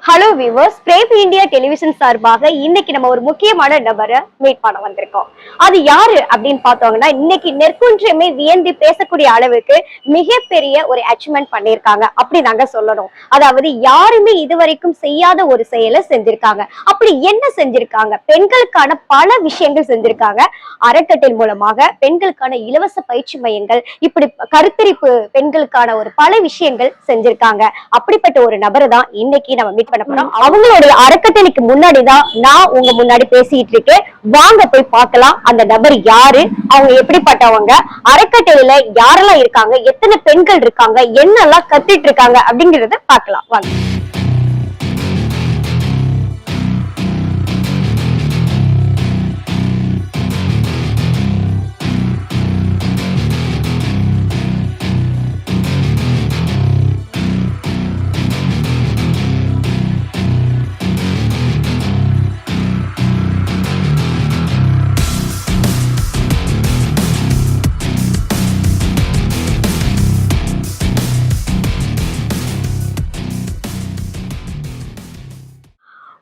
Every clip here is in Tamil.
ஹலோ வியூவர்ஸ், பிரேப் இந்தியா டெலிவிஷன் சார்பாக இன்னைக்கு நம்ம ஒரு முக்கியமான நபரை மீட் பண்ண வந்திருக்கோம். அது யாரு அப்படின்னு பார்த்தோம்னா, இன்னைக்கு நெற்குன்றமே வியந்து பேசக்கூடிய அளவுக்கு மிகப்பெரிய ஒரு அச்சீவ்மெண்ட் பண்ணியிருக்காங்க அப்படி நாங்க சொல்லணும். அதாவது யாருமே இதுவரைக்கும் செய்யாத ஒரு செயலை செஞ்சிருக்காங்க. அப்படி என்ன செஞ்சிருக்காங்க? பெண்களுக்கான பல விஷயங்கள் செஞ்சிருக்காங்க. அறக்கட்டளை மூலமாக பெண்களுக்கான இலவச பயிற்சி மையங்கள், இப்படி கருத்தரிப்பு பெண்களுக்கான ஒரு பல விஷயங்கள் செஞ்சிருக்காங்க. அப்படிப்பட்ட ஒரு நபரை தான் இன்னைக்கு நம்ம மீட் பண்ண போறோம். அவங்களுடைய அறக்கட்டளைக்கு முன்னாடிதான் நான் உங்க முன்னாடி பேசிட்டு இருக்கேன். வாங்க போய் பார்க்கலாம் அந்த நபர் யாரு, அவங்க எப்படிப்பட்டவங்க, அறக்கட்டளையில யாரெல்லாம் இருக்காங்க, எத்தனை பெண்கள் இருக்காங்க, என்னெல்லாம் கத்துட்டு இருக்காங்க அப்படிங்கறத பார்க்கலாம் வாங்க.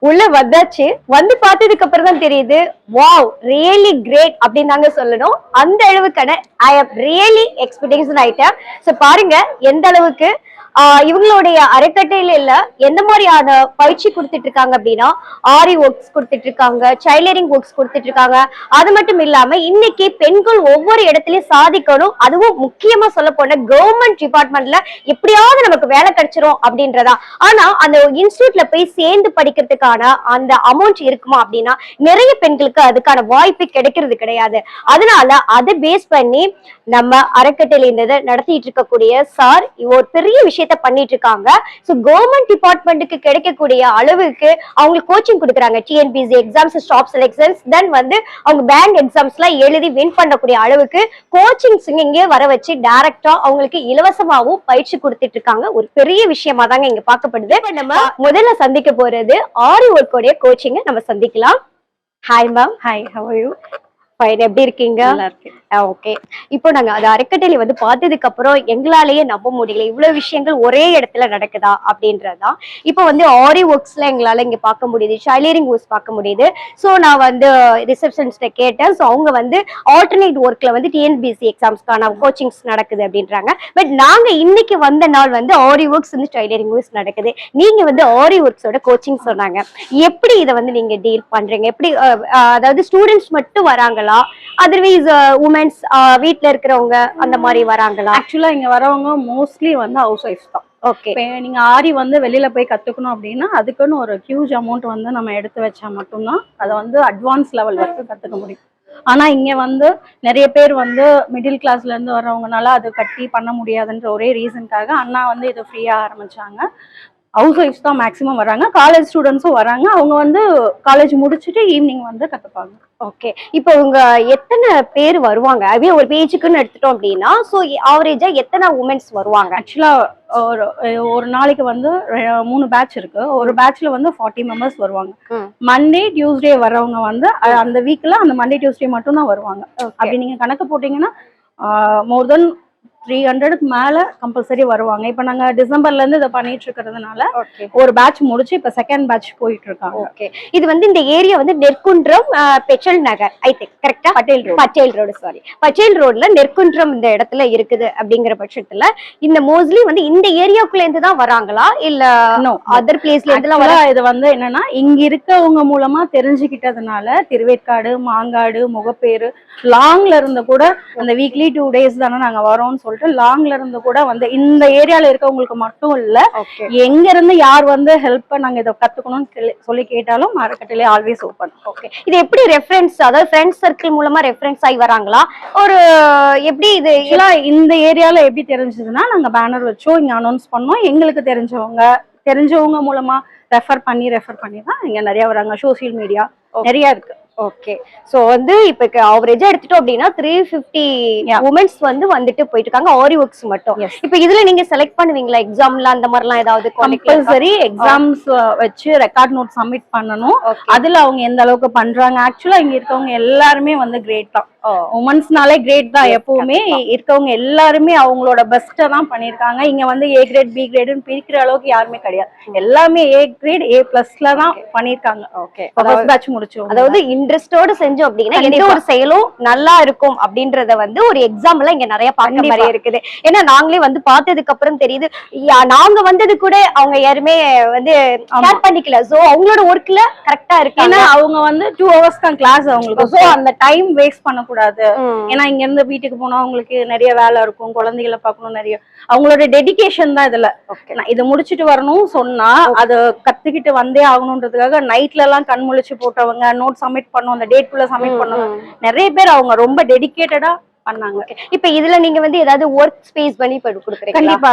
உள்ள வந்தாச்சு. வந்து பார்த்ததுக்கு அப்புறம் தான் தெரியுது, வாவ் ரியலி கிரேட் அப்படின்னு தாங்க சொல்லணும். அந்த அளவுக்கான ஐ ஹவ் ரியலி எக்ஸ்பெக்டேஷன் ஆயிட்டேன். சோ பாருங்க எந்த அளவுக்கு இவங்களுடைய அறக்கட்டையில எந்த மாதிரியான பயிற்சி கொடுத்துட்டு இருக்காங்க அப்படின்னா, ஆரி ஒர்க்ஸ் கொடுத்துட்டு இருக்காங்க, சைலரிங் ஒர்க்ஸ் கொடுத்துட்டு இருக்காங்க. அது மட்டும் இல்லாம இன்னைக்கு பெண்கள் ஒவ்வொரு இடத்துலயும் சாதிக்கணும், அதுவும் முக்கியமா சொல்ல போன கவர்மெண்ட் டிபார்ட்மெண்ட்ல எப்படியாவது நமக்கு வேலை கிடைச்சிரும் அப்படின்றதா. ஆனா அந்த இன்ஸ்டியூட்ல போய் சேர்ந்து படிக்கிறதுக்கான அந்த அமௌண்ட் இருக்குமா அப்படின்னா நிறைய பெண்களுக்கு அதுக்கான வாய்ப்பு கிடைக்கிறது கிடையாது. அதனால அதை பேஸ் பண்ணி நம்ம அறக்கட்டளை நடத்திட்டு இருக்கக்கூடிய சார் ஒரு பெரிய விஷயத்த பண்ணிட்டு இருக்காங்க. சோ கவர்மெண்ட் டிபார்ட்மெண்ட்டுக்கு கிடைக்கக்கூடிய அளவுக்கு அவங்களுக்கு கோச்சிங் கொடுக்குறாங்க. டிஎன்பிஎஸ்சி எக்ஸாம்ஸ், ஸ்டாப் செலக்ஷன்ஸ், தென் வந்து அவங்க பேங்க் எக்ஸாம்ஸ்லாம் எழுதி வின் பண்ணக்கூடிய அளவுக்கு கோச்சிங்ஸ் இங்கே வர வச்சு டைரக்டா அவங்களுக்கு இலவசமாவும் பயிற்சி கொடுத்துட்டு இருக்காங்க. ஒரு பெரிய விஷயமா தாங்க இங்க பார்க்கப்படுது. நம்ம முதல்ல சந்திக்க போறது ஆரி ஒர்க்கோடைய கோச்சிங்க நம்ம சந்திக்கலாம். Hi ma'am. Hi, how are you? Fine, எப்படி இருக்கீங்க? நல்லா இருக்கேன். ஓகே. இப்போ நாங்க அது அறக்கட்டளை வந்து பார்த்ததுக்கு அப்புறம் எங்களாலேயே நம்ப முடியல, இவ்வளவு விஷயங்கள் ஒரே இடத்துல நடக்குதா அப்படின்றதுதான். இப்போ வந்து ஆரி ஒர்க்ஸ்ல எங்களால இங்க பார்க்க முடியுது, டைலரிங் ஒர்க்ஸ் பார்க்க முடியுது. ஸோ நான் வந்து ரிசப்ஷன்ஸ்ட கேட்டேன். ஸோ அவங்க வந்து ஆல்டர்னேட் ஒர்க்ல வந்து டிஎன்பிஎஸ்சி எக்ஸாம்ஸ்க்கான கோச்சிங்ஸ் நடக்குது அப்படின்றாங்க. பட் நாங்க இன்னைக்கு வந்த நாள் வந்து ஆரி ஒர்க்ஸ் வந்து டைலரிங் ஒர்க்ஸ் நடக்குது. நீங்க வந்து ஆரி ஒர்க்ஸோட கோச்சிங் சொன்னாங்க. எப்படி இதை வந்து நீங்க டீல் பண்றீங்க? எப்படி அதாவது ஸ்டூடெண்ட்ஸ் மட்டும் வராங்களா, அதர்வைஸ் உமன்ஸ் வீட்ல இருக்கிறவங்க அந்த மாதிரி வராங்களா? ஆக்சுவலா இங்க வரவங்க மோஸ்ட்லி வந்து ஹவுஸ் ஒய்ஃப்ஸ் தான். ஓகே. நீங்க ஆரி வந்து வெளியில போய் கத்துக்கணும் அப்படின்னா அதுக்குன்னு ஒரு ஹியூஜ் அமௌண்ட் வந்து நம்ம எடுத்து வச்சா மட்டும்தான் அதை வந்து அட்வான்ஸ் லெவல் வரைக்கும் கத்துக்க முடியும். ஆனா இங்க வந்து நிறைய பேர் வந்து மிடில் கிளாஸ்ல இருந்து வர்றவங்கனால அது கட்டி பண்ண முடியாதுன்ற ஒரே ரீசனுக்காக அண்ணா வந்து இதை ஃப்ரீயா ஆரம்பிச்சாங்க. ஹவுஸ் ஒய்ஃப்ஸ் தான் மேக்ஸிமம் வராங்க, காலேஜ் ஸ்டூடெண்ட்ஸும் வராங்க. அவங்க வந்து காலேஜ் முடிச்சுட்டு ஈவினிங் வந்து கத்துப்பாங்க. ஓகே. இப்போ உங்க எத்தனை பேர் வருவாங்க? அதே ஒரு பேஜுக்குன்னு எடுத்துட்டோம் அப்படின்னா ஸோ ஆவரேஜா எத்தனை உமன்ஸ் வருவாங்க? ஆக்சுவலா ஒரு நாளைக்கு வந்து 3 பேட்ச் இருக்கு. ஒரு பேட்ச்ல வந்து 40 மெம்பர்ஸ் வருவாங்க. மண்டே டியூஸ்டே வர்றவங்க வந்து அந்த வீக்ல அந்த மண்டே டியூஸ்டே மட்டும் தான் வருவாங்க. அப்படி நீங்க கணக்கு போட்டீங்கன்னா மோர் தென் 300க்கு மேல கம்பல்சரி வருவாங்க. இப்ப நாங்க டிசம்பர்ல இருந்து இதை பண்ணிட்டு இருக்கிறதுனால ஒரு பேட்ச் முடிச்சு இப்ப செகண்ட் பேட்ச் போயிட்டு இருக்காங்க. ஓகே. இது வந்து இந்த ஏரியா வந்து நெற்குன்றம் பெச்சல் நகர், ஐ திங்க் கரெக்டா? பட்டேல் ரோடு சாரி, பட்டேல் ரோட்ல நெற்குன்றம் இந்த இடத்துல இருக்குது. அப்படிங்கிற பட்சத்துல இந்த மோஸ்ட்லி வந்து இந்த ஏரியாக்குள்ள இருந்து தான் வராங்களா இல்ல அதர் பிளேஸ்ல இருந்து? இது வந்து என்னன்னா இங்க இருக்கவங்க மூலமா தெரிஞ்சுக்கிட்டதுனால திருவேற்காடு, மாங்காடு, முகப்பேரு, லாங்ல இருந்து கூட அந்த வீக்லி 2 days தானே நாங்க வரோம்னு சொல்லிட்டு லாங்ல இருந்து கூட வந்து இந்த ஏரியால இருக்கவங்களுக்கு மட்டும் இல்ல, எங்க இருந்து யார் வந்து ஹெல்ப் நாங்க இதை கத்துக்கணும்னு சொல்லி கேட்டாலும் அறக்கட்டளை ஆல்வேஸ் ஓபன். ஓகே. இது எப்படி ரெஃபரன்ஸ், அதாவது ஃப்ரெண்ட்ஸ் சர்க்கிள் மூலமா ரெஃபரன்ஸ் ஆகி வராங்களா? ஒரு எப்படி இது இந்த ஏரியால எப்படி தெரிஞ்சதுன்னா நாங்க பேனர் வச்சோம், இங்க அனௌன்ஸ் பண்ணோம். எங்களுக்கு தெரிஞ்சவங்க மூலமா ரெஃபர் பண்ணி தான் இங்க நிறைய வராங்க. சோசியல் மீடியா நிறைய இருக்கு. ஓகே. சோ வந்து இப்ப ஆவரேஜா எடுத்துட்டோம் அப்படின்னா 350 உமன்ஸ் வந்து வந்துட்டு போயிட்டு இருக்காங்க ஆரி ஒர்க்ஸ் மட்டும். இப்ப இதுல நீங்க செலக்ட் பண்ணுவீங்களா எக்ஸாம்ல அந்த மாதிரிலாம் ஏதாவது? கம்பல்சரி எக்ஸாம்ஸ் வச்சு ரெக்கார்ட் நோட் சப்மிட் பண்ணணும். அதுல அவங்க எந்த அளவுக்கு பண்றாங்க. ஆக்சுவலா இங்க இருக்கவங்க எல்லாருமே வந்து கிரேட் தான். உமன்ஸ்னாலே கிரேட் தான். எப்பவுமே இருக்கவங்க எல்லாருமே அவங்களோட பெஸ்ட்டை தான் பண்ணியிருக்காங்க. இங்க வந்து ஏ கிரேட் பி கிரேடுன்னு பிரிக்கிற அளவுக்கு யாருமே கிடையாது. எல்லாமே ஏ கிரேட் A+ல தான் பண்ணியிருக்காங்க. ஓகே, ஃபர்ஸ்ட் பேட்ச் முடிச்சோம். அதாவது இன்ட்ரெஸ்டோட செஞ்சோம் அப்படின்னா எந்த ஒரு செயலும் நல்லா இருக்கும் அப்படின்றத வந்து ஒரு எக்ஸாம்பிளா இங்க நிறைய பார்க்க மாதிரி இருக்குது. ஏன்னா நாங்களே வந்து பார்த்ததுக்கு அப்புறம் தெரியுது, நாங்க வந்தது கூட அவங்க யாருமே வந்து ஷேர் பண்ணிக்கல. சோ அவங்களோட ஒர்க்ல கரெக்டா இருக்கு. ஏன்னா அவங்க வந்து 2 hours தான் கிளாஸ் அவங்களுக்கு. சோ அந்த டைம் வேஸ்ட் பண்ணக்கூடாது. ஏன்னா இங்க இருந்து வீட்டுக்கு போனா அவங்களுக்கு நிறைய வேலை இருக்கும், குழந்தைகளை பார்க்கணும், நிறைய அவங்களோட டெடிகேஷன் தான் இதுல. நான் இதை முடிச்சுட்டு வரணும் சொன்னா அதை கத்துக்கிட்டு வந்தே ஆகணும்ன்றதுக்காக நைட்ல எல்லாம் கண் முழிச்சு போட்டவங்க, நோட் சப்மிட் பண்ணும், அந்த டேட் குள்ள சப்மிட் பண்ணுவாங்க. நிறைய பேர் அவங்க ரொம்ப டெடிகேட்டடா பண்ணாங்க. இப்ப இதுல நீங்க வந்து ஏதாவது ஒர்க் ஸ்பேஸ் பண்ணி கொடுக்குறீங்க? கண்டிப்பா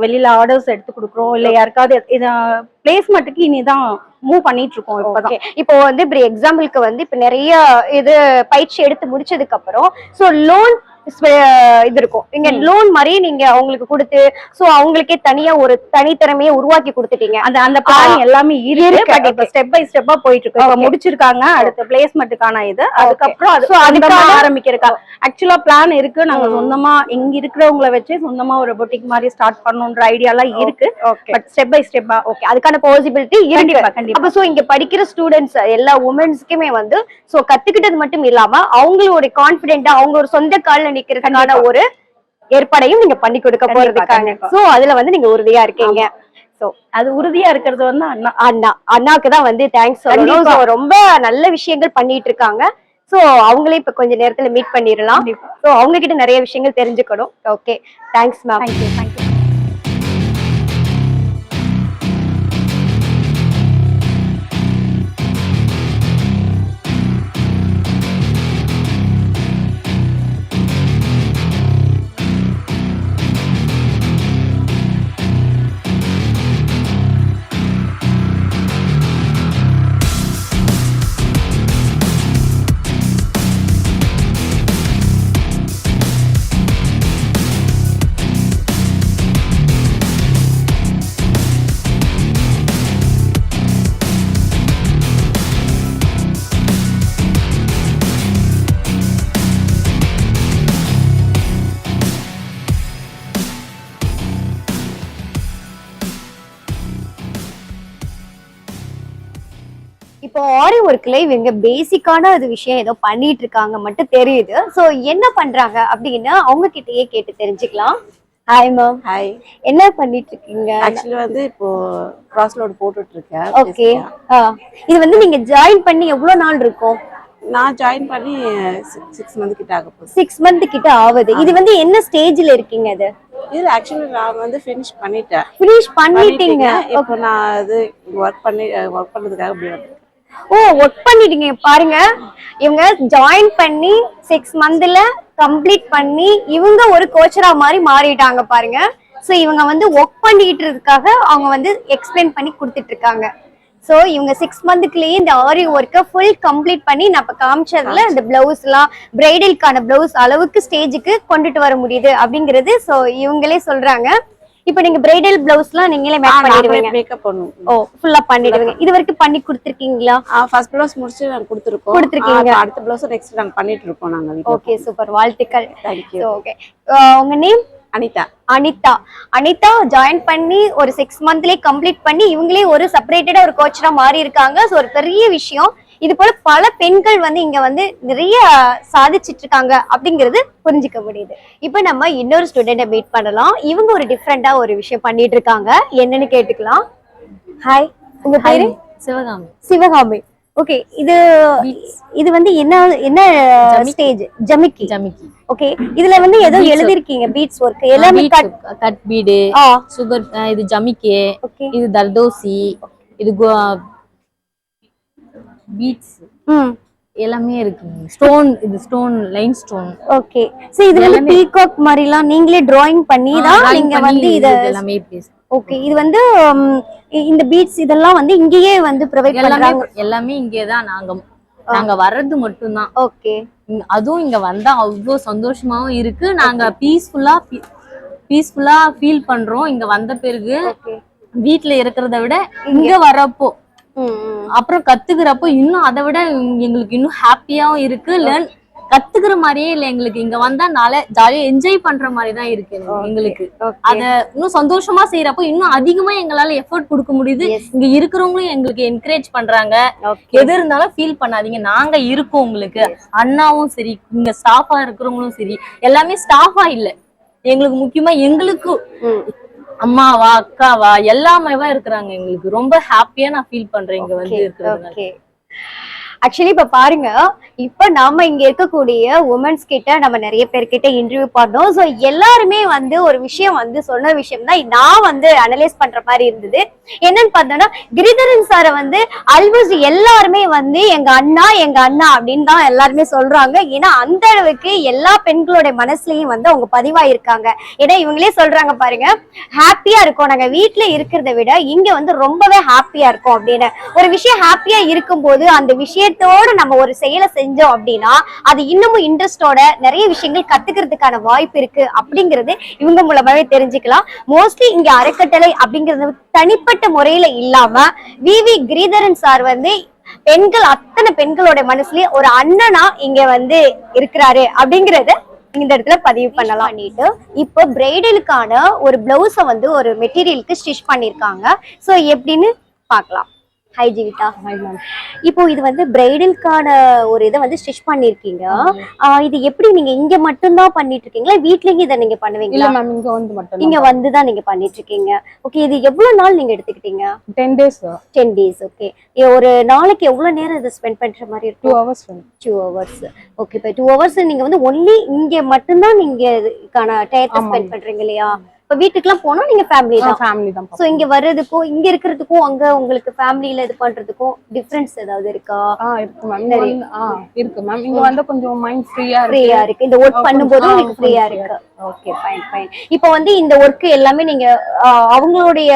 வெளியில ஆர்டர்ஸ் எடுத்து கொடுக்குறோம். இல்ல யாருக்காவது பிளேஸ்மெண்ட்டுக்கு இனிதான் மூவ் பண்ணிட்டு இருக்கோம். இப்பதான் இப்போ வந்து இப்ப எக்ஸாம்பிளுக்கு வந்து இப்ப நிறைய இது பயிற்சி எடுத்து முடிச்சதுக்கு அப்புறம் சோ லோன் இது இருக்கும், நீங்க லோன் மாதிரி நீங்க அவங்களுக்கு கொடுத்து சோ அவங்களுக்கே தனியா ஒரு தனித்திறமையை உருவாக்கி கொடுத்துட்டீங்க. அந்த பிளான் எல்லாமே இருக்கு. இப்ப ஸ்டெப் பை ஸ்டெப்பா போயிட்டு இருக்கு. இப்ப முடிச்சிருக்காங்க, அடுத்த பிளேஸ்மெண்ட்டுக்கான இது. அதுக்கப்புறம் அதுக்காக ஆரம்பிக்கிறதுக்காக ஆக்சுவலா பிளான் இருக்கு. நாங்க சொந்தமா இங்க இருக்கிறவங்களை வச்சு சொந்தமா ஒரு பொட்டிக் மாதிரி ஸ்டார்ட் பண்ணணும்ன்ற ஐடியா எல்லாம் இருக்கு. பட் ஸ்டெப் பை ஸ்டெப்பா அதுக்கான பாசிபிலிட்டி இருக்கு. கண்டிப்பா. சோ இங்க படிக்கிற ஸ்டூடெண்ட்ஸ் எல்லா உமன்ஸ்க்குமே வந்து சோ கத்துக்கிட்டது மட்டும் இல்லாம அவங்களோட கான்பிடென்ட்டா அவங்க ஒரு சொந்த கால்ல நிக்கிறதுக்கான ஒரு ஏற்பாடையும் நீங்க பண்ணி கொடுக்க போறதுக்கான சோ அதுல வந்து நீங்க உறுதியா இருக்கீங்க. சோ அது உறுதியா இருக்கிறது வந்து அண்ணாக்கு தான் வந்து தேங்க்ஸ் சொல்லணும். ரொம்ப நல்ல விஷயங்கள் பண்ணிட்டு இருக்காங்க. சோ அவங்களே இப்ப கொஞ்ச நேரத்துல மீட் பண்ணிடலாம். சோ அவங்க கிட்ட நிறைய விஷயங்கள் தெரிஞ்சுக்கணும். Okay, thanks ma'am. தேங்க்யூ. இப்போ ஆரி ஒர்க்ல இவங்க பேசிக்கான அது விஷயம் ஏதோ பண்ணிட்டு இருக்காங்க மட்டும் தெரியுது. சோ என்ன பண்றாங்க அப்படின்னு அவங்க கிட்டயே கேட்டு தெரிஞ்சுக்கலாம். Hi ma'am. ஹாய். என்ன பண்ணிட்டு இருக்கீங்க? ஆக்சுவலி வந்து இப்போ கிராஸ் லோட் போட்டுட்டு இருக்கேன். ஓகே. இது வந்து நீங்க ஜாயின் பண்ணி எவ்வளவு நாள் இருக்கும்? நான் ஜாயின் பண்ணி 6 மந்த் கிட்ட ஆக போகுது. 6 மந்த் கிட்ட ஆகுது. இது வந்து என்ன ஸ்டேஜ்ல இருக்கீங்க? அது இது ஆக்சுவலி நான் வந்து ஃபினிஷ் பண்ணிட்டேன். ஃபினிஷ் பண்ணிட்டீங்க. இப்போ நான் அது ஒர்க் பண்ணதுக்காக அப்படி வந்து ஒர்க் பண்ணிட்டீங்க. பாருங்க, இவங்க ஜாயின் பண்ணி 6 மந்த்ல கம்ப்ளீட் பண்ணி இவங்க ஒரு கோச்சரா மாதிரி மாறிட்டாங்க பாருங்க. சோ இவங்க வந்து ஒர்க் பண்ணிட்டு இருக்கறதுக்காக அவங்க வந்து எக்ஸ்பிளைன் பண்ணி கொடுத்துட்டு இருக்காங்க. சோ இவங்க 6 மந்த்க்குள்ளேயே இந்த ஆரி ஒர்க்கை ஃபுல் கம்ப்ளீட் பண்ணி நான் இப்ப காமிச்சதுல இந்த பிளவுஸ் எல்லாம் பிரைடலுக்கான பிளவுஸ் அளவுக்கு ஸ்டேஜுக்கு கொண்டுட்டு வர முடியுது அப்படிங்கிறது சோ இவங்களே சொல்றாங்க. இப்போ நீங்க பிரைடல் பிளவுஸ்லாம் நீங்களே மேக் பண்ணிடுவீங்க? மேக்கப் பண்ணுவோம். ஃபுல்லா பண்ணிடுவீங்க. இது வரைக்கும் பண்ணி கொடுத்திருக்கீங்களா? ஃபர்ஸ்ட் பிளவுஸ் முடிச்சு நான் கொடுத்திருக்கீங்க. அடுத்த பிளவுஸ் நெக்ஸ்ட் நாங்க பண்ணிட்டு இருக்கோம் நாங்க வீட்ல. ஓகே, சூப்பர், வாழ்த்துக்கள். Thank you. ஓகே, உங்க நேம்? அனிதா. அனிதா ஜாயின் பண்ணி ஒரு 6 மந்த்லயே கம்ப்ளீட் பண்ணி இவங்களே ஒரு செப்பரேட்டடா ஒரு கோச்சரா மாறி இருக்காங்க. சோ ஒரு பெரிய விஷயம். இது போல பல பெண்கள் வந்து இங்க வந்து நிறைய சாதிச்சிட்டு இருக்காங்க அப்படிங்கறது புரிஞ்சுக்க முடியுது. இப்ப நம்ம இன்னொரு ஸ்டூடெண்ட மீட் பண்ணலாம். இவங்க ஒரு டிஃப்ரெண்டா ஒரு விஷயம் பண்ணிட்டு இருக்காங்க. என்னன்னு கேட்டுக்கலாம். ஹாய், உங்க பேரு? சிவகாமி. ஓகே, இது வந்து என்ன ஸ்டேஜ்? ஜமிக்கி. ஓகே, இதுல வந்து ஏதோ எழுதி இருக்கீங்க பீட்ஸ் வர்க். எல்லாமே கட் பீட், சுகர், இது ஜமிக்கி, இது தர்தோசி, இது பீட்ஸ் எல்லாமே இருக்கு. ஸ்டோன், இது stone, line stone. Okay, so இது வந்து பீகாக் மாதிரிலாம் நீங்களே டிராயிங் பண்ணி தான் நீங்க வந்து இத எல்லாமே பேஸ். ஓகே, இது வந்து இந்த பீட்ஸ் இதெல்லாம் வந்து இங்கேயே வந்து ப்ரொவைட் பண்றாங்க. எல்லாமே இங்கே தான் நாங்க வர்றது மட்டும் தான். ஓகே, அதுவும் இங்க வந்தா அவ்வளோ சந்தோஷமாவும் இருக்கு. நாங்க பீஸ்ஃபுல்லா ஃபீல் பண்றோம் இங்க வந்த பிறகு. வீட்ல இருக்கிறத விட இங்க வரப்போ அப்புறம் கத்துக்கிறப்போ இன்னும் அதை விட எங்களுக்கு இன்னும் ஹாப்பியாவும் இருக்கு. கத்துக்கிற மாதிரியே இல்ல எங்களுக்கு. இங்க வந்தா ஜாலியா என்ஜாய் பண்ற மாதிரி தான் இருக்கு எங்களுக்கு. அத இன்னும் சந்தோஷமா செய்யறப்போ இன்னும் அதிகமா எங்களால எஃபர்ட் கொடுக்க முடியுது. இங்க இருக்கிறவங்களும் எங்களுக்கு என்கரேஜ் பண்றாங்க. எது இருந்தாலும் ஃபீல் பண்ணாதீங்க, நாங்க இருக்கோம் உங்களுக்கு. அண்ணாவும் சரி, இங்க ஸ்டாஃபா இருக்கிறவங்களும் சரி, எல்லாமே ஸ்டாஃபா இல்ல, எங்களுக்கு முக்கியமா எங்களுக்கு அம்மாவா அக்காவா எல்லாமேவா இருக்கிறாங்க. எங்களுக்கு ரொம்ப ஹாப்பியா நான் ஃபீல் பண்றேன் இங்க வந்து இருக்கிறது. ஆக்சுவலி இப்ப பாருங்க, இப்ப நாம இங்க இருக்கக்கூடிய உமன்ஸ் கிட்ட நம்ம நிறைய பேர்கிட்ட இன்டர்வியூ பண்ணோம். சோ எல்லாருமே வந்து ஒரு விஷயம் வந்து சொன்ன விஷயம் தான் நான் வந்து அனலைஸ் பண்ற மாதிரி இருந்தது. என்னன்னு பார்த்தோம்னா, கிரிதரன் சாரை வந்து ஆல்மோஸ்ட் எல்லாருமே வந்து எங்க அண்ணா அப்படின்னு தான் எல்லாருமே சொல்றாங்க. ஏன்னா அந்த அளவுக்கு எல்லா பெண்களோட மனசுலயும் வந்து அவங்க பதிவாயிருக்காங்க. ஏன்னா இவங்களே சொல்றாங்க பாருங்க, ஹாப்பியா இருக்கும், நாங்க வீட்டுல இருக்கிறத விட இங்க வந்து ரொம்பவே ஹாப்பியா இருக்கும் அப்படின்னு. ஒரு விஷயம் ஹாப்பியா இருக்கும் போது அந்த விஷயத்தோட நம்ம ஒரு செயலை செஞ்சோம் அப்படின்னா அது இன்னமும் இன்ட்ரெஸ்டோட நிறைய விஷயங்கள் கத்துக்கிறதுக்கான வாய்ப்பு இருக்கு அப்படிங்கிறது இவங்க மூலமாவே தெரிஞ்சுக்கலாம். மோஸ்ட்லி இங்க அறக்கட்டளை அப்படிங்கிறது தனிப்பட்ட முறையில இல்லாம விவி கிரிதரன் சார் வந்து அத்தனை பெண்களோட மனசுலயும் ஒரு அண்ணனா இங்க வந்து இருக்கிறாரு அப்படிங்கறத இந்த இடத்துல பதிவு பண்ணலாம். பண்ணிட்டு இப்போ பிரைடலுக்கான ஒரு பிளவுஸ வந்து ஒரு மெட்டீரியலுக்கு ஸ்டிச் பண்ணிருக்காங்க. சோ எப்படின்னு பார்க்கலாம். ஹாய் ஜீவிதா. இப்போ இது வந்து பிரைடலுக்கான ஒரு இதை வந்து ஸ்டிச் பண்ணிருக்கீங்க. இது எப்படி நீங்க இங்க மட்டும் தான் பண்ணிட்டு இருக்கீங்களா, வீட்லயும் இதை நீங்க பண்ணுவீங்களா? இல்ல மேம், இங்க வந்து மட்டும் இங்க வந்து தான் நீங்க பண்ணிட்டு இருக்கீங்க. ஓகே, இது எவ்வளவு நாள் நீங்க எடுத்துக்கிட்டீங்க? 10 days. 10 days. ஓகே, ஒரு நாளைக்கு எவ்வளவு நேரம் இதை ஸ்பெண்ட் பண்ற மாதிரி இருக்கும்? 2 hours. 2 hours. ஓகே, இப்போ 2 hours நீங்க வந்து ஒன்லி இங்க மட்டும் தான் நீங்க இதுக்கான டயத்தை ஸ்பெண்ட் பண்றீங்க இல்லையா? இப்ப வீட்டுக்குலாம் போனா நீங்க ஃபேமிலி தான். சோ இங்க வர்றதுக்கும் இங்க இருக்கிறதுக்கும் அங்க உங்களுக்கு ஃபேமிலில இது பண்றதுக்கும் டிஃபரன்ஸ் ஏதாவது இருக்கா? இருக்கு மேம். இருக்கு மேம். இங்க வந்து கொஞ்சம் மைண்ட் ஃப்ரீயா இருக்கு. இந்த வொர்க் பண்ணும்போது உங்களுக்கு ஃப்ரீயா இருக்கு. Okay, fine. இப்போ வந்து இந்த வொர்க் எல்லாமே நீங்க அவங்களுடைய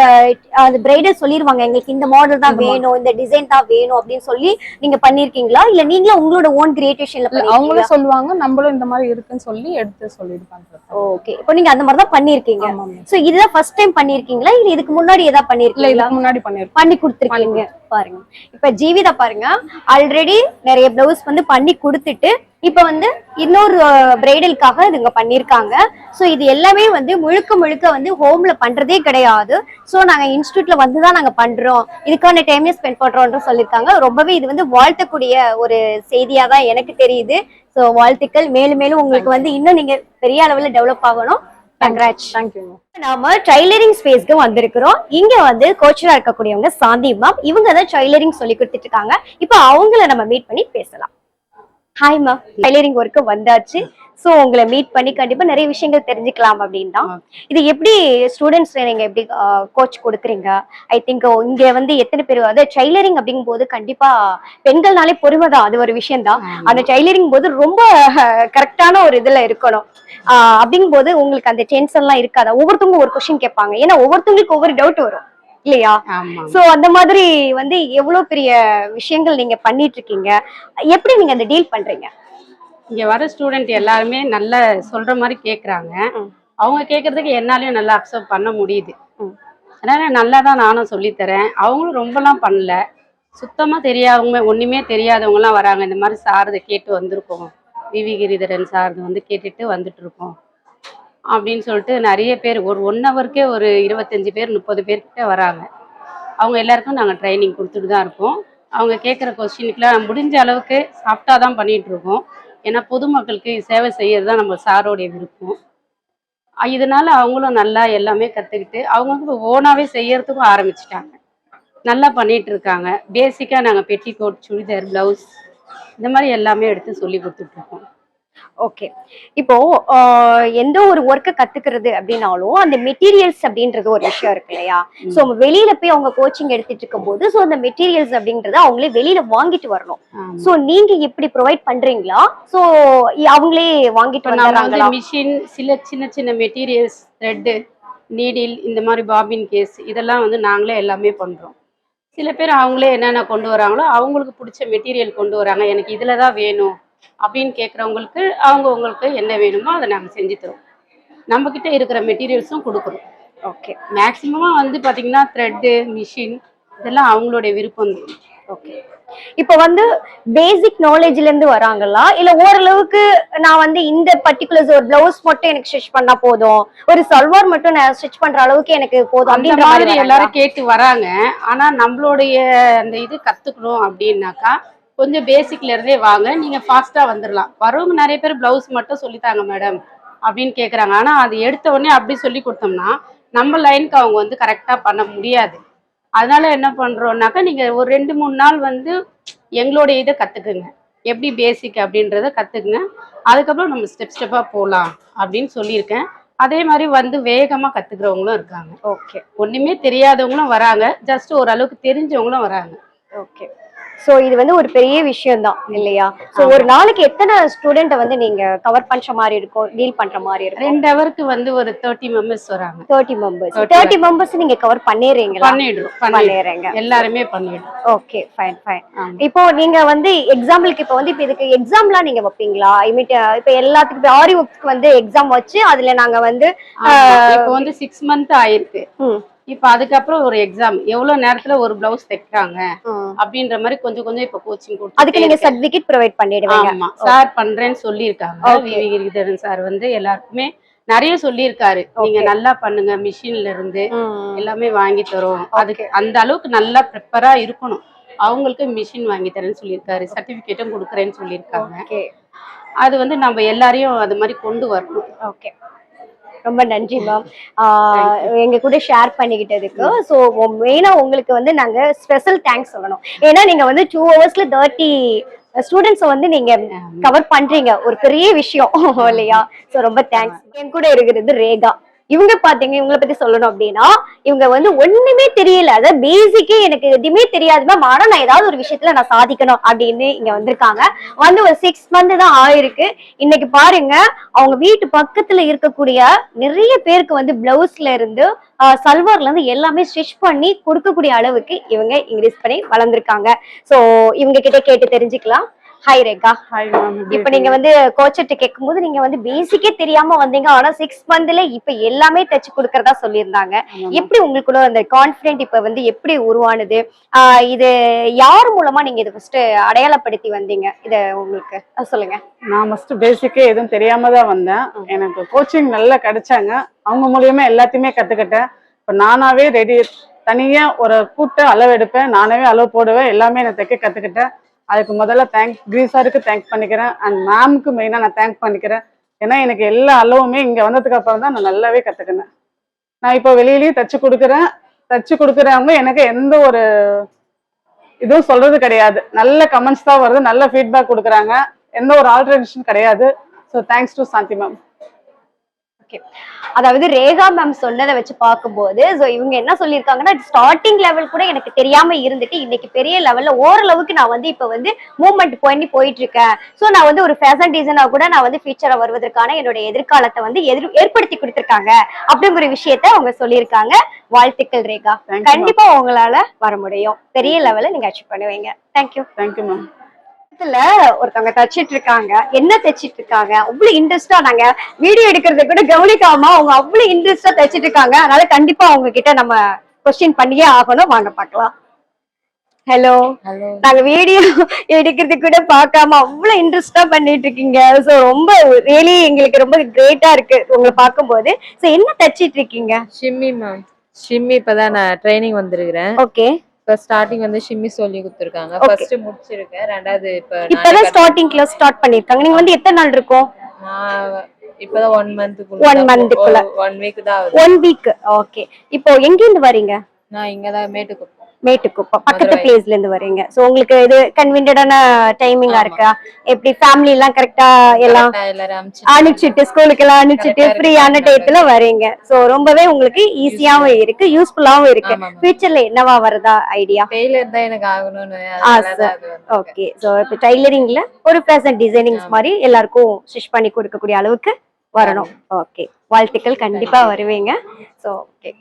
அந்த பிரைடல் சொல்லிருவாங்க, எங்களுக்கு இந்த மாடல் தான் வேணும், இந்த டிசைன் தான் வேணும் அப்படின்னு சொல்லி நீங்க பண்ணிருக்கீங்களா, இல்ல நீங்களே உங்களோட ஓன் கிரியேஷன்ல பண்ணீங்களா? அவங்களே சொல்லுவாங்க, நம்மளும் இந்த மாதிரி இருக்குன்னு சொல்லி எடுத்து சொல்லிருப்பாங்க. ஓகே, இப்போ நீங்க அந்த மாதிரி தான் பண்ணிருக்கீங்க. சோ இதுதான் ஃபர்ஸ்ட் டைம் பண்ணிருக்கீங்களா, இல்ல இதுக்கு முன்னாடி ஏதாவது பண்ணிருக்கீங்களா? இதுக்கு முன்னாடி பண்ணி கொடுத்துருக்கீங்க. பாருங்க, இப்ப ஜீவிதா பாருங்க, ஆல்ரெடி நிறைய பிளவுஸ் வந்து பண்ணி கொடுத்துட்டு இப்ப வந்து இன்னொரு பிரைடலுக்காக இதுங்க பண்ணிருக்காங்க. சோ இது எல்லாமே வந்து முழுக்க வந்து ஹோம்ல பண்றதே கிடையாது. சோ நாங்க இன்ஸ்டிடியூட்ல வந்துதான் நாங்க பண்றோம், இதுக்கான டைமே ஸ்பெண்ட் பண்றோம்னு சொல்லியிருக்காங்க. ரொம்பவே இது வந்து வாழ்த்தக்கூடிய ஒரு செய்தியா தான் எனக்கு தெரியுது. சோ வாழ்த்துக்கள், மேலும் உங்களுக்கு வந்து இன்னும் நீங்க பெரிய அளவுல டெவலப் ஆகணும். நாம டைலரிங் ஸ்பேஸ்க்கு வந்திருக்கிறோம். இங்க வந்து கோச்சரா இருக்கக்கூடியவங்க சாந்தி மேம், இவங்க தான் டைலரிங் சொல்லி கொடுத்துட்டு இருக்காங்க. இப்போ அவங்கள நம்ம மீட் பண்ணி பேசலாம். ஹாய் மேம், டைலரிங் ஒர்க்கு வந்தாச்சு. சோ உங்களை மீட் பண்ணி கண்டிப்பா நிறைய விஷயங்கள் தெரிஞ்சுக்கலாம் அப்படின்னு தான். இது எப்படி ஸ்டூடெண்ட்ஸ் நீங்க எப்படி கோச் கொடுக்குறீங்க? ஐ திங்க் இங்க வந்து எத்தனை பேர், அதாவது டைலரிங் அப்படிங்கும் போது கண்டிப்பா பெண்கள்னாலே பொறுமை தான், அது ஒரு விஷயம் தான். அந்த டைலரிங் போது ரொம்ப கரெக்டான ஒரு இதுல இருக்கணும். அப்படிங்கும் போது உங்களுக்கு அந்த டென்ஷன் எல்லாம் இருக்காதா? ஒவ்வொருத்தவங்க ஒரு கொஸ்டின் கேட்பாங்க, ஏன்னா ஒவ்வொருத்தவங்களுக்கு ஒவ்வொரு டவுட் வரும் இல்லையா? சோ அந்த மாதிரி வந்து எவ்வளவு பெரிய விஷயங்கள் நீங்க பண்ணிட்டு இருக்கீங்க, எப்படி நீங்க அந்த டீல் பண்றீங்க? இங்க வர ஸ்டூடெண்ட் எல்லாருமே நல்ல சொல்ற மாதிரி கேக்குறாங்க. அவங்க கேக்குறதுக்கு என்னாலயும் நல்லா அப்சர்வ் பண்ண முடியுது. அதனால நல்லா தான் நானும் சொல்லித்தரேன். அவங்களும் ரொம்பலாம் பண்ணல, சுத்தமா தெரியாதவங்க, ஒண்ணுமே தெரியாதவங்க எல்லாம் வராங்க. இந்த மாதிரி சாரதை கேட்டு வந்திருக்கோம், விவி கிரிதரன் சாரது வந்து கேட்டுட்டு வந்துட்டு இருக்கோம் அப்படின்னு சொல்லிட்டு நிறைய பேர், ஒரு 1 ஹவருக்கே ஒரு 25 பேர் 30 பேர்கிட்ட வராங்க. அவங்க எல்லாருக்கும் நாங்கள் ட்ரைனிங் கொடுத்துட்டு தான் இருக்கோம். அவங்க கேட்குற கொஸ்டினுக்குலாம் முடிஞ்ச அளவுக்கு சாஃப்டாக தான் பண்ணிகிட்டு இருக்கோம். ஏன்னா பொதுமக்களுக்கு சேவை செய்யறது தான் நம்ம சாரோடைய விருப்பம். இதனால அவங்களும் நல்லா எல்லாமே கற்றுக்கிட்டு அவங்க ஓனாகவே செய்யறதுக்கும் ஆரம்பிச்சிட்டாங்க. நல்லா பண்ணிட்டு இருக்காங்க. பேசிக்காக நாங்கள் பெட்டிகோட், சுடிதார், ப்ளவுஸ் இந்த மாதிரி எல்லாமே எடுத்து சொல்லி கொடுத்துட்ருக்கோம். ஓகே, இப்போ எந்த ஒரு ஒர்க்கை கத்துக்கிறது அப்படின்னாலும் அந்த மெட்டீரியல்ஸ் அப்படின்றது ஒரு விஷயம் இருக்கு இல்லையா? சோ வெளியில போய் அவங்க கோச்சிங் எடுத்துட்டு இருக்கும் போது சோ அந்த மெட்டீரியல்ஸ் அப்படின்றத அவங்களே வெளியில வாங்கிட்டு வரணும். சோ நீங்க எப்படி ப்ரொவைட் பண்றீங்களா? சோ அவங்களே வாங்கிட்டு வராங்களா? மிஷின், சில சின்ன சின்ன மெட்டீரியல்ஸ், த்ரெட்டு, நீடில், இந்த மாதிரி பாபின் கேஸ், இதெல்லாம் வந்து நாங்களே எல்லாமே பண்றோம். சில பேர் அவங்களே என்னென்ன கொண்டு வராங்களோ அவங்களுக்கு பிடிச்ச மெட்டீரியல் கொண்டு வராங்க, எனக்கு இதுல தான் வேணும் அப்படின்னு கேட்குறவங்களுக்கு உங்களுக்கு என்ன வேணுமோ அதை நாங்கள் செஞ்சு தரோம். நம்மக்கிட்ட இருக்கிற மெட்டீரியல்ஸும் கொடுக்குறோம். ஓகே, மேக்ஸிமமாக வந்து பார்த்தீங்கன்னா த்ரெட்டு, மிஷின் இதெல்லாம் அவங்களுடைய விருப்பம். ஓகே. இப்போ வந்து பேசிக் நாலேஜ்ல இருந்து வராங்களா இல்ல ஓரளவுக்கு நான் வந்து இந்த பர்టిక్యులர்ஸ் ஒரு பிளவுஸ் மட்டும் எனக்கு ஸ்டிச் பண்ணா போதும், ஒரு சல்வார் மட்டும் நான் ஸ்டிச் பண்ற அளவுக்கு எனக்கு போதும் அந்த அப்படின்ற மாதிரி மாதிரி எல்லாரும் கேட்டு வராங்க. ஆனா நம்மளுடைய அந்த இது கத்துக்கணும் அப்படின்னாக்கா கொஞ்சம் பேசிக்ல இருந்தே வாங்க, நீங்க ஃபாஸ்டா வந்துடலாம். வரவங்க நிறைய பேர் பிளவுஸ் மட்டும் சொல்லித்தாங்க மேடம் அப்படின்னு கேக்குறாங்க. ஆனா அது எடுத்த உடனே அப்படி சொல்லி கொடுத்தோம்னா நம்ம லைனுக்கு அவங்க வந்து கரெக்டா பண்ண முடியாது. அதனால என்ன பண்றோம்னாக்கா நீங்க ஒரு 2-3 நாள் வந்து எங்களுடைய இதை கத்துக்குங்க, எப்படி பேசிக் அப்படின்றத கத்துக்குங்க. அதுக்கப்புறம் நம்ம ஸ்டெப்பா போகலாம் அப்படின்னு சொல்லியிருக்கேன். அதே மாதிரி வந்து வேகமா கத்துக்கிறவங்களும் இருக்காங்க. ஓகே ஒண்ணுமே தெரியாதவங்களும் வராங்க, ஜஸ்ட் ஓரளவுக்கு தெரிஞ்சவங்களும் வராங்க. ஓகே. சோ இது வந்து ஒரு பெரிய விஷயம் தான் இல்லையா? சோ ஒரு நாளைக்கு எத்தனை ஸ்டூடெண்ட்டை வந்து நீங்க கவர் பண்ற மாதிரி இருக்கும், டீல் பண்ற மாதிரி இருக்கும்? 2 ஹவருக்கு வந்து ஒரு 30 மெம்பர்ஸ் வராங்க. 30 மெம்பர்ஸ். 30 மெம்பர்ஸ் நீங்க கவர் பண்ணிடுறீங்களா? பண்ணிடுறீங்க. எல்லாருமே பண்ணிடுறோம். Okay fine fine. இப்போ நீங்க வந்து எக்ஸாம்பிளுக்கு இப்போ வந்து இப்போ இதுக்கு எக்ஸாம்லாம் நீங்க வைப்பீங்களா? ஐ மீன் இப்போ எல்லாத்துக்கும் இப்போ ஆரி ஒர்க்ஸ்க்கு வந்து எக்ஸாம் வச்சு அதுல நாங்க வந்து இப்போ வந்து 6 மந்த் ஆயிருக்கு. இப்ப அதுக்கப்புறம் ஒரு எக்ஸாம் எவ்வளவு நேரத்துல ஒரு பிளவுஸ் தைக்கிறாங்க அப்படின்ற மாதிரி கொஞ்சம் கொஞ்சம் இப்ப கோச்சிங் கொடுத்து அதுக்கு நீங்க சர்டிபிகேட் ப்ரொவைட் பண்ணிடுவீங்க? ஆமா சார் பண்றேன்னு சொல்லியிருக்காங்க. விவேகிதரன் சார் வந்து எல்லாருக்குமே நிறைய சொல்லியிருக்காரு, நீங்க நல்லா பண்ணுங்க, மிஷின்ல இருந்து எல்லாமே வாங்கி தரோம். அதுக்கு அந்த அளவுக்கு நல்லா ப்ரிப்பரா இருக்கணும். அவங்களுக்கு மிஷின் வாங்கி தரேன்னு சொல்லியிருக்காரு, சர்டிபிகேட்டும் கொடுக்குறேன்னு சொல்லியிருக்காங்க. அது வந்து நம்ம எல்லாரையும் அது மாதிரி கொண்டு வரணும். ஓகே, ரொம்ப நன்றி மேம் எங்க கூட ஷேர் பண்ணிக்கிட்டதுக்கு. ஸோ மெயினா உங்களுக்கு வந்து நாங்க ஸ்பெஷல் தேங்க்ஸ் சொல்லணும். ஏன்னா நீங்க வந்து 2 ஹவர்ஸ்ல 30 ஸ்டூடெண்ட்ஸ் வந்து நீங்க கவர் பண்றீங்க, ஒரு பெரிய விஷயம் இல்லையா? ஸோ ரொம்ப தேங்க்ஸ். என் கூட இருக்கிறது ரேகா. இவங்க பாத்தீங்க, இவங்களை பத்தி சொல்லணும் அப்படின்னா இவங்க வந்து ஒண்ணுமே தெரியல, அதாவது பேசிக்கே எனக்கு எதுவுமே தெரியாது மேம், ஆனா நான் ஏதாவது ஒரு விஷயத்துல நான் சாதிக்கணும் அப்படின்னு இங்க வந்திருக்காங்க. வந்து ஒரு 6 மந்த் தான் ஆயிருக்கு. இன்னைக்கு பாருங்க அவங்க வீட்டு பக்கத்துல இருக்கக்கூடிய நிறைய பேருக்கு வந்து பிளவுஸ்ல இருந்து சல்வார்ல இருந்து எல்லாமே ஸ்டிச் பண்ணி கொடுக்கக்கூடிய அளவுக்கு இவங்க இன்க்ரீஸ் பண்ணி வளர்ந்துருக்காங்க. சோ இவங்க கிட்ட கேட்டு தெரிஞ்சுக்கலாம். ஹாய் ரேகா. இப்ப நீங்க வந்து கோச்சிட்டு கேட்கும் போது நீங்க வந்து பேசிக்கே தெரியாம வந்தீங்க, ஆனா 6 மந்த்ல இப்ப எல்லாமே தச்சு கொடுக்கறதா சொல்லியிருந்தாங்க. எப்படி உங்களுக்குள்ள அந்த கான்பிடென்ட் இப்ப வந்து எப்படி உருவானது? இது யார் மூலமா நீங்க இதை ஃபர்ஸ்ட் அடையாளப்படுத்தி வந்தீங்க? இத உங்களுக்கு சொல்லுங்க. நான் ஃபர்ஸ்ட் பேசிக்கே எதுவும் தெரியாம தான் வந்தேன். எனக்கு கோச்சிங் நல்லா கிடைச்சாங்க, அவங்க மூலியமா எல்லாத்தையுமே கத்துக்கிட்டேன். இப்ப நானாவே ரெடி தனியா ஒரு கூட்ட அளவு எடுப்பேன், நானாவே அளவு போடுவேன், எல்லாமே நான் தைக்க கத்துக்கிட்டேன். அதுக்கு முதல்ல கிரீஸாருக்கு தேங்க் பண்ணிக்கிறேன். அண்ட் மேம்க்கு மெயினா நான் தேங்க் பண்ணிக்கிறேன். ஏன்னா எனக்கு எல்லா அளவுமே இங்க வந்ததுக்கு அப்புறம் தான் நான் நல்லாவே கத்துக்கினேன். நான் இப்போ வெளியிலயும் தச்சு கொடுக்குறவங்க எனக்கு எந்த ஒரு இதுவும் சொல்றது கிடையாது, நல்ல கமெண்ட்ஸ் தான் வருது, நல்ல ஃபீட்பேக் கொடுக்குறாங்க, எந்த ஒரு ஆல்டரேஷன் கிடையாது. So thanks to Shanti ma'am. அதாவது ரேகா மேம் சொன்னதை வச்சு பார்க்கும்போது இவங்க என்ன சொல்லியிருக்காங்கன்னா, ஸ்டார்டிங் லெவல் கூட எனக்கு தெரியாம இருந்துட்டு இன்னைக்கு பெரிய லெவல்ல ஓரளவுக்கு நான் வந்து இப்ப வந்து மூவ்மெண்ட் பண்ணி போயிட்டு இருக்கேன். சோ நான் வந்து ஒரு ஃபேஷன் டிசைனா கூட நான் வந்து ஃபியூச்சரா வருவதற்கான என்னுடைய எதிர்காலத்தை வந்து ஏற்படுத்தி கொடுத்திருக்காங்க அப்படிங்கிற விஷயத்த அவங்க சொல்லியிருக்காங்க. வாழ்த்துக்கள் ரேகா. கண்டிப்பா உங்களால வர முடியும், பெரிய லெவல்ல நீங்க அச்சீவ் பண்ணுவீங்க. தேங்க்யூ. Thank you ma'am. ஒருத்தவங்க தச்சிட்டு இருக்காங்க, என்ன தச்சிட்டு இருக்காங்க அவ்வளவு இன்ட்ரெஸ்டா, நாங்க வீடியோ எடுக்கிறத கூட கவனிக்காம அவங்க அவ்வளவு இன்ட்ரெஸ்டா தச்சிட்டு இருக்காங்க. அதனால கண்டிப்பா அவங்க கிட்ட நம்ம கொஸ்டின் பண்ணியே ஆகணும். வாங்க பார்க்கலாம். ஹலோ. நாங்க வீடியோ எடுக்கிறது கூட பார்க்காம அவ்வளவு இன்ட்ரெஸ்டா பண்ணிட்டு இருக்கீங்க. சோ ரொம்ப ரியலி எங்களுக்கு ரொம்ப கிரேட்டா இருக்கு உங்களை பார்க்கும்போது. சோ என்ன தச்சிட்டு இருக்கீங்க? Shimmy ma'am. ஷிம்மி இப்பதான் நான் ட்ரைனிங் வந்திருக்கிறேன். ஓகே. இப்ப ஸ்டார்டிங் வந்து ஷிம்மி சொல்லி கொடுத்துருக்காங்க. ஃபர்ஸ்ட் முடிச்சிருக்கேன், ரெண்டாவது இப்பதான் ஸ்டார்டிங் கிளாஸ் ஸ்டார்ட் பண்ணிருக்காங்க. நீங்க வந்து எத்தனை நாள் இருக்கும்? இப்பதான் 1 மந்த்க்குள்ள 1 வீக் தான் ஆகுது. 1 வீக். ஓகே. இப்போ எங்க இருந்து வரீங்க? நான் இங்கதான் மேட்டுக்குப்பம் பக்கத்து பிளேஸ்ல இருந்து வரீங்க. சோ உங்களுக்கு இது கன்வீனியன்டான டைமிங்கா இருக்கா? எப்படி ஃபேமிலி எல்லாம் கரெக்டா எல்லாம் அனுப்பிச்சிட்டு ஸ்கூலுக்கு எல்லாம் அனுப்பிச்சிட்டு ஃப்ரீயான டயத்துல வரீங்க. சோ ரொம்பவே உங்களுக்கு ஈஸியாவும் இருக்கு, யூஸ்ஃபுல்லாவும் இருக்கு. ஃபியூச்சர்ல என்னவா வரதா ஐடியா? டெய்லர் தான் எனக்கு ஆகணும்னு ஆசை. ஓகே. சோ இப்போ டைலரிங்ல ஒரு ஃபேஷன் டிசைனிங்ஸ் மாதிரி எல்லாருக்கும் ஸ்டிச் பண்ணி கொடுக்கக்கூடிய அளவுக்கு வரணும். ஓகே, வாழ்த்துக்கள். கண்டிப்பா வருவீங்க. So okay.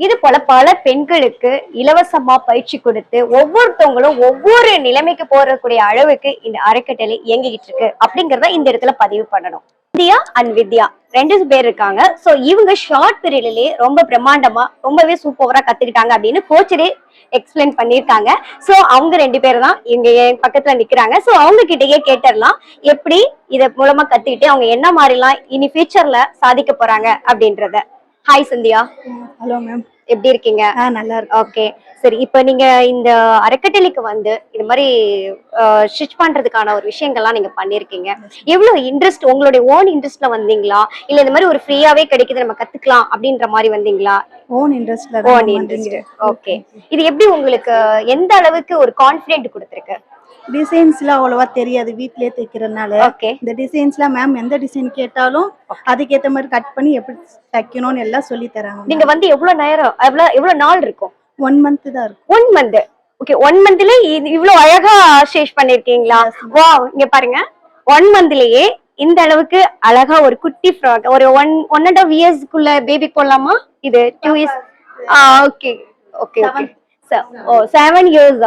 இது போல பல பெண்களுக்கு இலவசமா பயிற்சி கொடுத்து ஒவ்வொருத்தவங்களும் ஒவ்வொரு நிலைமைக்கு போறக்கூடிய அளவுக்கு இந்த அறக்கட்டளை இயங்கிட்டு இருக்கு அப்படிங்கறத இந்த இடத்துல பதிவு பண்ணணும். இந்தியா அண்ட் வித்யா 2 பேர் இருக்காங்க. சோ இவங்க ஷார்ட் பீரியட்லயே ரொம்ப பிரம்மாண்டமா ரொம்பவே சூப்பரா கத்துக்கிட்டாங்க அப்படின்னு கோச்சரே எக்ஸ்பிளைன் பண்ணிருக்காங்க. சோ அவங்க 2 பேர் தான் இங்க என் பக்கத்துல நிக்கிறாங்க. சோ அவங்க கிட்டயே கேட்டறலாம் எப்படி இத மூலமா கத்துக்கிட்டு அவங்க என்ன மாதிரிலாம் இனி ஃபியூச்சர்ல சாதிக்க போறாங்க அப்படின்றத. ஹாய் சந்தியா. ஹலோ மேம், எப்படி இருக்கீங்க? நல்லா இருக்கு. ஓகே சரி, இப்ப நீங்க இந்த அறக்கட்டளைக்கு வந்து இது மாதிரி ஸ்டிச் பண்றதுக்கான ஒரு விஷயங்கள்லாம் நீங்க பண்ணிருக்கீங்க. எவ்வளவு இன்ட்ரெஸ்ட், உங்களுடைய ஓன் இன்ட்ரெஸ்ட்ல வந்தீங்களா இல்ல இந்த மாதிரி ஒரு ஃப்ரீயாவே கிடைக்குது நம்ம கத்துக்கலாம் அப்படின்ற மாதிரி வந்தீங்களா? ஓன் இன்ட்ரெஸ்ட்ல ஓன் இன்ட்ரெஸ்ட். ஓகே, இது எப்படி உங்களுக்கு எந்த அளவுக்கு ஒரு கான்ஃபிடென்ட் கொடுத்திருக்கு? டிசைன்ஸ்லாம் அவ்வளவா தெரியாது, வீட்லயே தைக்கிறதுனால. ஓகே, இந்த டிசைன்ஸ்லாம் மேம் எந்த டிசைன் கேட்டாலும் அதுக்கேற்ற மாதிரி கட் பண்ணி எப்படி தைக்கணும்னு எல்லாம் சொல்லி தராங்க. நீங்க வந்து எவ்வளவு நேரம் எவ்வளவு நாள் இருக்கும்? 1 month தான் இருக்கும். 1 month. ஓகே, 1 monthல இவ்வளவு அழகா ஸ்டிச் பண்ணிருக்கீங்களா? வாவ், இங்க பாருங்க, 1 monthலயே இந்த அளவுக்கு அழகா ஒரு குட்டி ஃப்ராக், ஒரு 1.5 yearsக்குள்ள பேபி போடலாமா? இது 2 years. Okay okay okay. 7 years.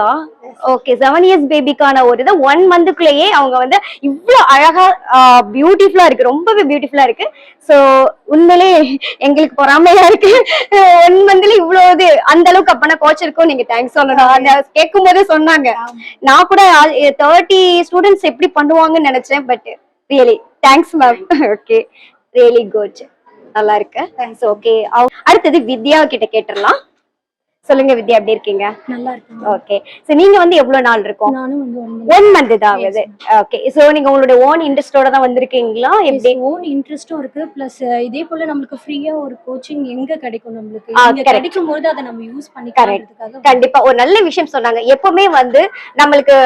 Okay, 7 years பேபிக்கான ஒரு இதை 1 monthக்குள்ளேயே அவங்க வந்து இவ்வளவு அழகா பியூட்டிஃபுல்லா இருக்கு, ரொம்பவே பியூட்டிஃபுல்லா இருக்கு. சோ உண்மையிலே எங்களுக்கு பொறாமையா இருக்கு. 1 monthல இவ்வளவு அந்த அளவுக்கு அப்பனா கோச்சருக்கும் நீங்க தேங்க்ஸ் சொல்லணும். அந்த கேட்கும் போதே சொன்னாங்க, நான் கூட 30 ஸ்டூடெண்ட்ஸ் எப்படி பண்ணுவாங்கன்னு நினைச்சேன். But really thanks ma'am. Okay, really good, நல்லா இருக்கு. தேங்க்ஸ். ஓகே, அடுத்தது வித்யா கிட்ட கேட்டுடலாம். சொல்லுங்க வித்யா, எப்படி இருக்கீங்க? நல்லா இருக்கு. ஓகே, சோ நீங்க வந்து எவ்வளவு நாள் இருக்கும்? நானும் வந்து 1 month தான் ஆகுது. ஓகே, சோ நீங்க உங்களுடைய ஓன் இன்ட்ரெஸ்டோட தான் வந்திருக்கீங்களா? எப்படி? ஓன் இன்ட்ரெஸ்டும் இருக்கு, பிளஸ் இதே போல நம்மளுக்கு ஃப்ரீயா ஒரு கோச்சிங் எங்க கிடைக்கும், நம்மளுக்கு இங்க correct. கிடைக்கும் போது அதை நம்ம யூஸ் பண்ணிக்கிறதுக்காக. கண்டிப்பா ஒரு நல்ல விஷயம் சொன்னாங்க. எப்பவுமே வந்து நம்மளுக்கு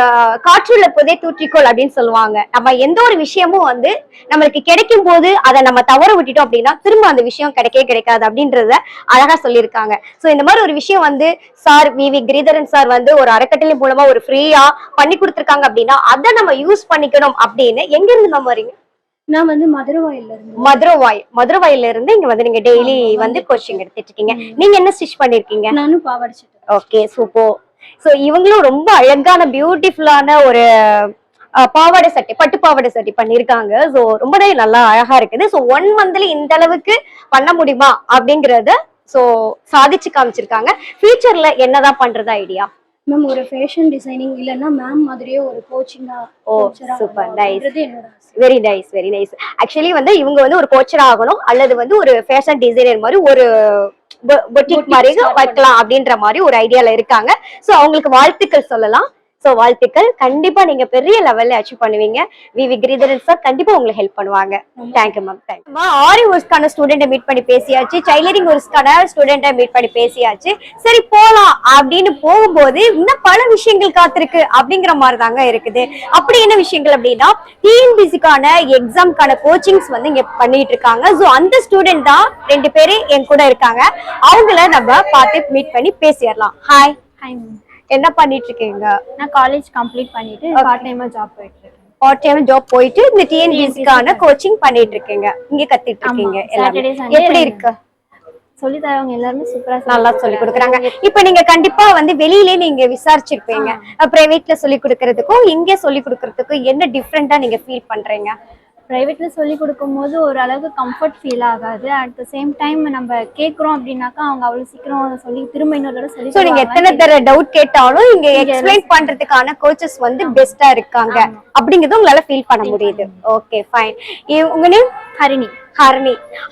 காற்றுள்ள போதே தூற்றிக்கோள் அப்படின்னு சொல்லுவாங்க. நம்ம எந்த ஒரு விஷயமும் வந்து நம்மளுக்கு கிடைக்கும் போது அதை நம்ம தவற விட்டுட்டோம் அப்படின்னா திரும்ப அந்த விஷயம் கிடைக்கவே கிடைக்காது அப்படின்றத அழகா சொல்லியிருக்காங்க. சோ இந்த மாதிரி ஒரு விஷயம் வந்து சார் வி கிரிதரன் சார் வந்து ஒரு அறக்கட்டளை மூலமா ஒரு ஃப்ரீயா பண்ணி கொடுத்திருக்காங்க அப்படின்னா அதை நம்ம யூஸ் பண்ணிக்கணும் அப்படின்னு. எங்க இருந்து மேம் வரீங்க? நான் வந்து மதுரவாயில இருந்து. மதுரவாயில இருந்து இங்க வந்து நீங்க டெய்லி வந்து கோச்சிங் எடுத்துட்டு இருக்கீங்க. நீங்க என்ன ஸ்டிச் பண்ணிருக்கீங்க? நானும் பாவாடிச்சிட்டேன். Okay, super. சோ இவங்களும் ரொம்ப அழகான பியூட்டிஃபுல்லான ஒரு பாவாடை சட்டை, பட்டு பாவாடை சட்டை பண்ணிருக்காங்க. சோ ரொம்பவே நல்லா அழகா இருக்குது. சோ 1 monthல இந்த அளவுக்கு பண்ண முடியுமா அப்படிங்கறத சோ சாதிச்சு காமிச்சிருக்காங்க. ஃபியூச்சர்ல என்னதான் பண்றதா ஐடியா? மேம் ஒரு ஃபேஷன் டிசைனிங் இல்லன்னா மேம் மாதிரியே ஒரு கோச்சிங்கா. ஓ சூப்பர், நைஸ், என்னோட very nice, very nice. Actually வந்து இவங்க வந்து ஒரு கோச்சர் ஆகணும் அல்லது வந்து ஒரு ஃபேஷன் டிசைனர் மாதிரி ஒரு பொட்டிக் மாதிரி வைக்கலாம் அப்படின்ற மாதிரி ஒரு ஐடியால இருக்காங்க. சோ அவங்களுக்கு வாழ்த்துக்கள் சொல்லலாம். சோ வாழ்த்துக்கள், கண்டிப்பா நீங்க பெரிய லெவல்ல அச்சீவ் பண்ணுவீங்க. வி கிரிதரன் சார் கண்டிப்பா உங்களுக்கு ஹெல்ப் பண்ணுவாங்க. Thank you ma'am. தேங்க்யூ. ஆரி ஒர்க்ஸ்க்கான ஸ்டூடெண்ட்டை மீட் பண்ணி பேசியாச்சு, டைலரிங் ஒர்க்ஸ்க்கான ஸ்டூடெண்ட்டை மீட் பண்ணி பேசியாச்சு. சரி போலாம் அப்படின்னு போகும்போது இன்னும் பல விஷயங்கள் காத்திருக்கு அப்படிங்கிற மாதிரி தாங்க இருக்குது. அப்படி என்ன விஷயங்கள் அப்படின்னா, டிஎன்பிசிக்கான எக்ஸாம்க்கான கோச்சிங்ஸ் வந்து இங்க பண்ணிட்டு இருக்காங்க. சோ அந்த ஸ்டூடெண்ட் தான் 2 பேரு என் கூட இருக்காங்க. அவங்கள நம்ம பார்த்து மீட் பண்ணி பேசிடலாம். ஹாய். Hi ma'am. என்ன பண்ணிட்டு இருக்கீங்க? நான் காலேஜ் கம்ப்ளீட் பண்ணிட்டு பார்ட் டைமா ஜாப் போயிட்டு இருக்கேன். பார்ட் டைம் ஜாப் போயிட்டு இந்த டிஎன்பிசிக்கான கோச்சிங் பண்ணிட்டு இருக்கீங்க, இங்க கத்துட்டு இருக்கீங்க. சாட்டர்டே சண்டே எப்படி இருக்கு? சொல்லி தரவங்க எல்லாரும் சூப்பரா நல்லா சொல்லி கொடுக்குறாங்க. இப்ப நீங்க கண்டிப்பா வந்து வெளியிலே நீங்க விசாரிச்சிருப்பீங்க, பிரைவேட்ல சொல்லி கொடுக்கறதுக்கும் இங்க சொல்லி கொடுக்கறதுக்கும் என்ன டிஃபரெண்டா நீங்க ஃபீல் பண்றீங்க? பிரைவேட்ல சொல்லி கொடுக்கும்போது ஒரு அளவுக்கு கம்ஃபர்ட் ஃபீல் ஆகாது. அட் த சேம் டைம் நம்ம கேட்குறோம் அப்படின்னாக்கா அவங்க அவ்வளவு சீக்கிரம் சொல்லி திரும்ப இன்னொரு தடவை சொல்லி. சோ நீங்க எத்தனை தடவை டவுட் கேட்டாலும் இங்க எக்ஸ்பிளைன் பண்றதுக்கான கோச்சஸ் வந்து பெஸ்டா இருக்காங்க அப்படிங்கறது உங்களால ஃபீல் பண்ண முடியுது. Okay fine. உங்க name? Harini.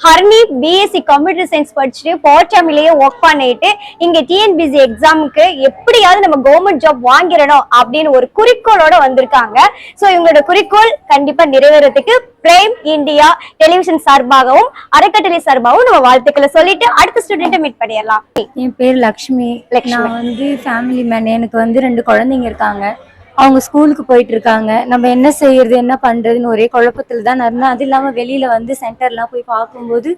Harini BSc computer science படிச்சுட்டு போர்ச்சாமிலேயே ஒர்க் பண்ணிட்டு இங்க டிஎன்பிசி எக்ஸாமுக்கு எப்படியாவது நம்ம கவர்மெண்ட் ஜாப் வாங்கிடணும் அப்படின்னு ஒரு குறிக்கோளோட வந்திருக்காங்க. சோ இவங்களோட குறிக்கோள் கண்டிப்பா நிறைவேறதுக்கு பிரைம் இந்தியா டெலிவிஷன் சார்பாகவும் அறக்கட்டளை சார்பாகவும் நம்ம வாழ்த்துக்களை சொல்லிட்டு அடுத்த ஸ்டூடெண்ட்டை மீட் பண்ணிடலாம். என் பேர் லக்ஷ்மி. நான் வந்து ஃபேமிலி மேன். எனக்கு வந்து 2 குழந்தைங்க இருக்காங்க. அவங்க ஸ்கூலுக்கு போயிட்டு இருக்காங்க. நம்ம என்ன செய்யறது என்ன பண்றதுன்னு ஒரே குழப்பத்துல தான் இருந்தேன். அது இல்லாம வெளியில வந்து சென்டர்லாம் போய் பார்க்கும்போது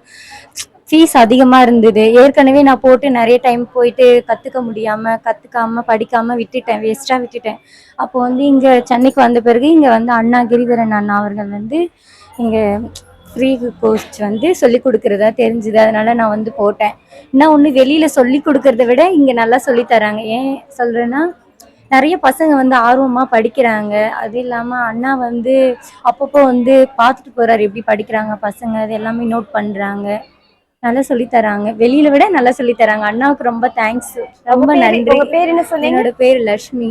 ஃபீஸ் அதிகமா இருந்தது. ஏற்கனவே நான் போட்டு நிறைய டைம் போயிட்டு கத்துக்காம படிக்காம விட்டுட்டேன், வேஸ்டா விட்டுட்டேன். அப்போ வந்து இங்க சென்னைக்கு வந்த பிறகு இங்க வந்து அண்ணா கிரிதரன் அண்ணா அவர்கள் வந்து இங்க ஃப்ரீ கோர்ஸ் வந்து சொல்லி கொடுக்கறதா தெரிஞ்சுது. அதனால நான் வந்து போட்டேன். இன்னும் ஒன்று, வெளியில சொல்லி கொடுக்கறத விட இங்க நல்லா சொல்லி தராங்க. ஏன் சொல்றேன்னா, நிறைய பசங்க வந்து ஆர்வமா படிக்கிறாங்க. அது இல்லாம அண்ணா வந்து அப்பப்போ வந்து பார்த்துட்டு போறாரு எப்படி படிக்கிறாங்க பசங்க, அது எல்லாமே நோட் பண்றாங்க. நல்லா சொல்லி தராங்க, வெளியில விட நல்லா சொல்லி தராங்க. அண்ணாவுக்கு ரொம்ப தேங்க்ஸ், ரொம்ப நன்றி. உங்க பேர் என்ன சொன்னீங்க? என்னோட பேரு லட்சுமி.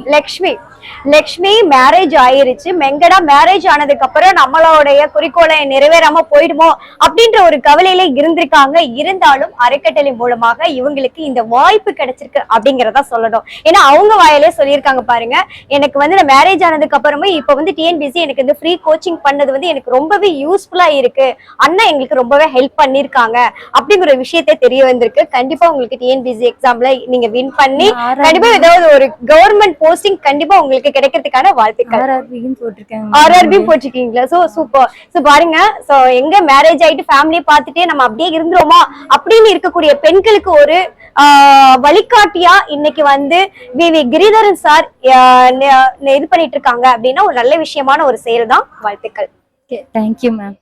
லக்ஷ்மி மேரேஜ் ஆயிருச்சு. மெங்கடா மேரேஜ் ஆனதுக்கு அப்புறம் நம்மளோடைய குறிக்கோளை நிறைவேறாம போயிடுமோ அப்படின்ற ஒரு கவலையில இருந்திருக்காங்க. இருந்தாலும் அறக்கட்டளை மூலமாக இவங்களுக்கு இந்த வாய்ப்பு கிடைச்சிருக்கு அப்படிங்கறத சொல்லணும். ஏன்னா அவங்க வாயிலே சொல்லியிருக்காங்க பாருங்க, எனக்கு வந்து நான் மேரேஜ் ஆனதுக்கு அப்புறமே இப்ப வந்து டிஎன்பிசி எனக்கு இந்த ஃப்ரீ கோச்சிங் பண்ணது வந்து எனக்கு ரொம்பவே யூஸ்ஃபுல்லா இருக்கு. அண்ணா எங்களுக்கு ரொம்பவே ஹெல்ப் பண்ணிருக்காங்க அப்படிங்கிற விஷயத்தை தெரிய வந்திருக்கு. கண்டிப்பா உங்களுக்கு டிஎன்பிசி எக்ஸாம்ல நீங்க வின் பண்ணி கண்டிப்பா ஏதாவது ஒரு கவர்மெண்ட் போஸ்டிங் கண்டிப்பா உங்களுக்கு கிடைக்கிறதுக்கான வாழ்த்துக்கள். ஆர்ஆர்பி போட்டிருக்கீங்களா? So super. சோ பாருங்க, சோ எங்க மேரேஜ் ஆயிட்டு ஃபேமிலி பார்த்துட்டே நம்ம அப்படியே இருந்துருவோமா அப்படின்னு இருக்கக்கூடிய பெண்களுக்கு ஒரு வழிகாட்டியா இன்னைக்கு வந்து வி கிரிதரன் சார் இது பண்ணிட்டு இருக்காங்க அப்படின்னா ஒரு நல்ல விஷயமான ஒரு செயல் தான். வாழ்த்துக்கள். Thank you ma'am.